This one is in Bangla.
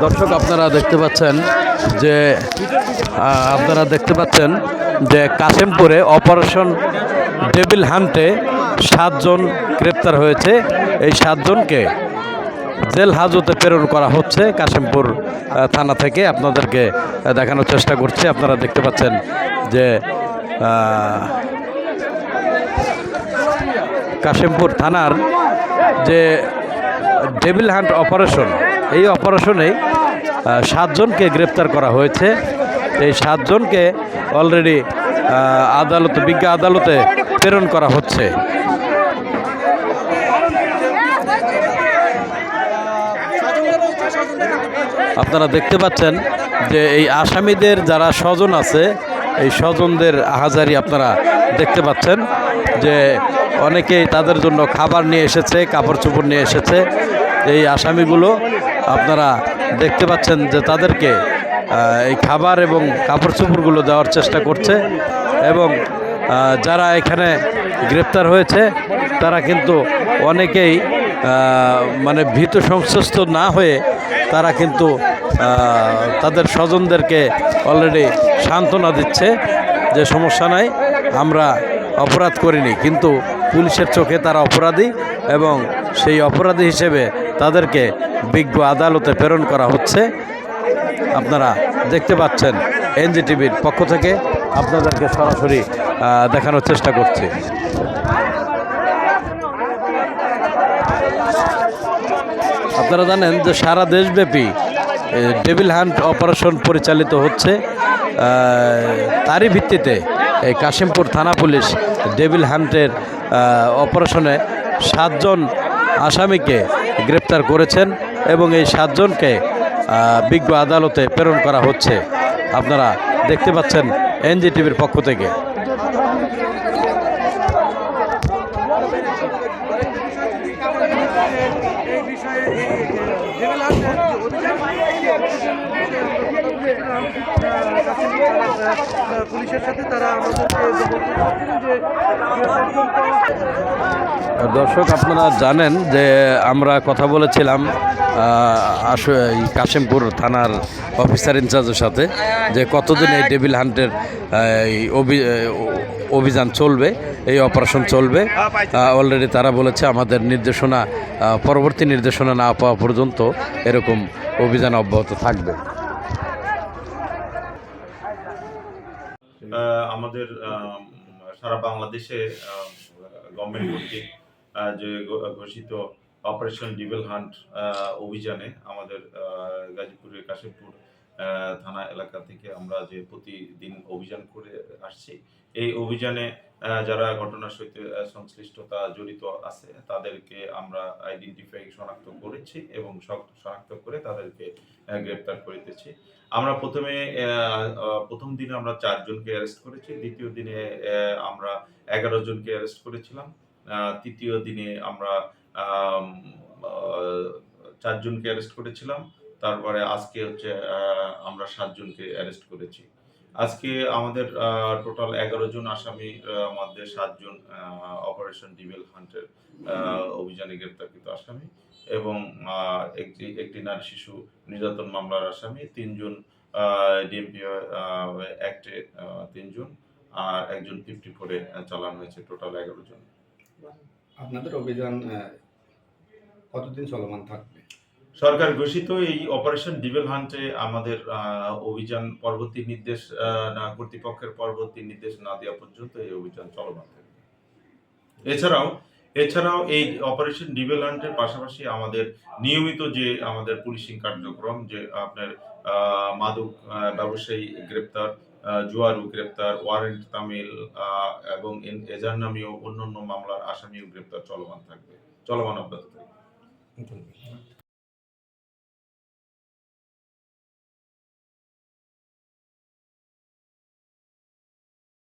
দর্শক আপনারা দেখতে পাচ্ছেন যে কাশিমপুরে অপারেশন ডেভিল হান্টে 7 জন গ্রেপ্তার হয়েছে। এই 7 জনকে জেল হাজতে প্রেরণ করা হচ্ছে কাশিমপুর থানা থেকে। আপনাদেরকে দেখানোর চেষ্টা করছি। আপনারা দেখতে পাচ্ছেন যে কাশিমপুর থানার যে ডেভিল হান্ট অপারেশন, এই অপারেশনে 7 জনকে গ্রেপ্তার করা হয়েছে। এই 7 জনকে অলরেডি বিজ্ঞ আদালতে প্রেরণ করা হচ্ছে। আপনারা দেখতে পাচ্ছেন যে এই আসামিদের যারা স্বজন আছে, এই স্বজনদের আহাজারি আপনারা দেখতে পাচ্ছেন যে অনেকেই তাদের জন্য খাবার নিয়ে এসেছে, কাপড় চোপড় নিয়ে এসেছে। এই আসামিগুলো আপনারা দেখতে পাচ্ছেন যে তাদেরকে এই খাবার এবং কাপড় চোপড়গুলো দেওয়ার চেষ্টা করছে। এবং যারা এখানে গ্রেপ্তার হয়েছে তারা কিন্তু অনেকেই মানে ভীত সংশ্লিষ্ট না হয়ে তারা কিন্তু তাদের স্বজনদেরকে অলরেডি সান্ত্বনা দিচ্ছে যে সমস্যা নাই, আমরা অপরাধ করিনি, কিন্তু পুলিশের চোখে তারা অপরাধী এবং সেই অপরাধী হিসেবে তাদেরকে বিজ্ঞ আদালতে প্রেরণ করা হচ্ছে। আপনারা দেখতে পাচ্ছেন এনজিটিভির পক্ষ থেকে আপনাদেরকে সরাসরি দেখানোর চেষ্টা করছি। আপনারা জানেন যে সারা দেশব্যাপী ডেভিল হান্ট অপারেশন পরিচালিত হচ্ছে। তারই ভিত্তিতে এই কাশিমপুর থানা পুলিশ ডেভিল হান্টের অপারেশনে 7 জন আসামিকে গ্রেপ্তার করেছেন এবং এই 7 জনকে বিজ্ঞ আদালতে প্রেরণ করা হচ্ছে। আপনারা দেখতে পাচ্ছেন এনজিটিভির পক্ষ থেকে। পুলিশের সাথে তারা দর্শক আপনারা জানেন যে আমরা কথা বলেছিলাম কাশিমপুর থানার অফিসার ইনচার্জের সাথে যে কতদিন এই ডেভিল হান্টের অভিযান চলবে, এই অপারেশন চলবে। অলরেডি তারা বলেছে আমাদের নির্দেশনা, পরবর্তী নির্দেশনা না পাওয়া পর্যন্ত এরকম অভিযান অব্যাহত থাকবে। আমাদের সারা বাংলাদেশে গভর্নমেন্ট কর্তৃক যে ঘোষিত অপারেশন ডেভিল হান্ট অভিযানে আমাদের গাজীপুরের কাশিমপুর থানা এলাকা থেকে আমরা যে প্রতিদিন অভিযান করে আসছি, এই অভিযানে যারা ঘটনার সহিত সংশ্লিষ্টতা জড়িত আছে তাদেরকে আমরা শনাক্ত করেছি এবং শনাক্ত করে তাদেরকে গ্রেপ্তার করিতেছি। আমরা প্রথম দিনে আমরা 4 জনকে অ্যারেস্ট করেছি, দ্বিতীয় দিনে আমরা 11 জনকে অ্যারেস্ট করেছিলাম, তৃতীয় দিনে আমরা 4 জনকে অ্যারেস্ট করেছিলাম, তারপরে আজকে আমরা 7 জনকে অ্যারেস্ট করেছি। আজকে আমাদের টোটাল 11 জন আসামির মধ্যে 7 জন অপারেশন ডেভিল হান্টের অভিযানে গ্রেপ্তারকৃত আসামি এবং একটি নারী শিশু নির্যাতন মামলার আসামি, 3 জন ডিএমপি অ্যাক্টে 3 জন আর একজন 54-এ চালানো হয়েছে, টোটাল 11 জন। আপনাদের অভিযান কতদিন চলমান থাকবে? সরকার ঘোষিত এই অপারেশন ডেভিল হান্টে আমাদের অভিযান পরবর্তী নির্দেশ কর্তৃপক্ষের পরবর্তী নির্দেশ না দেওয়া পর্যন্ত এই অভিযান চলমান থাকবে। এছাড়াও এই অপারেশন ডেভিল হান্টের পাশাপাশি আমাদের নিয়মিত যে আমাদের পুলিশিং কার্যক্রম, যে আপনার মাদক ব্যবসায়ী গ্রেপ্তার, জুয়ারু গ্রেপ্তার, ওয়ারেন্ট তামিল এবং এজার নামীয় অন্যান্য মামলার আসামিও গ্রেপ্তার চলমান অব্যাহত থাকবে।